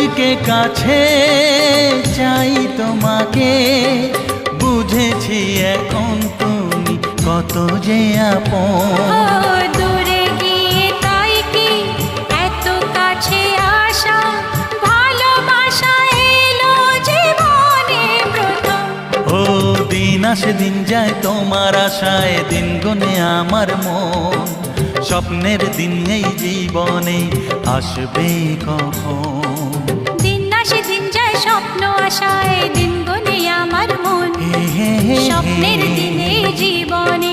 আজকে কাছে চাই তোমাকে, বুঝেছি এখন তুমি কত যে আপন। দূরে গিয়ে তাই কি এত কাছে আসা, ভালোবাসা এলো জীবনে প্রথম। ও দিন আসে দিন যায় তোমার আশায়, দিন গুনে আমার মন। স্বপ্নের দিন এই জীবনে আসবে কখন? দিন আসে দিন যায় স্বপ্ন আশায়, দিন গুনে আমার মন। স্বপ্নের দিনে জীবনে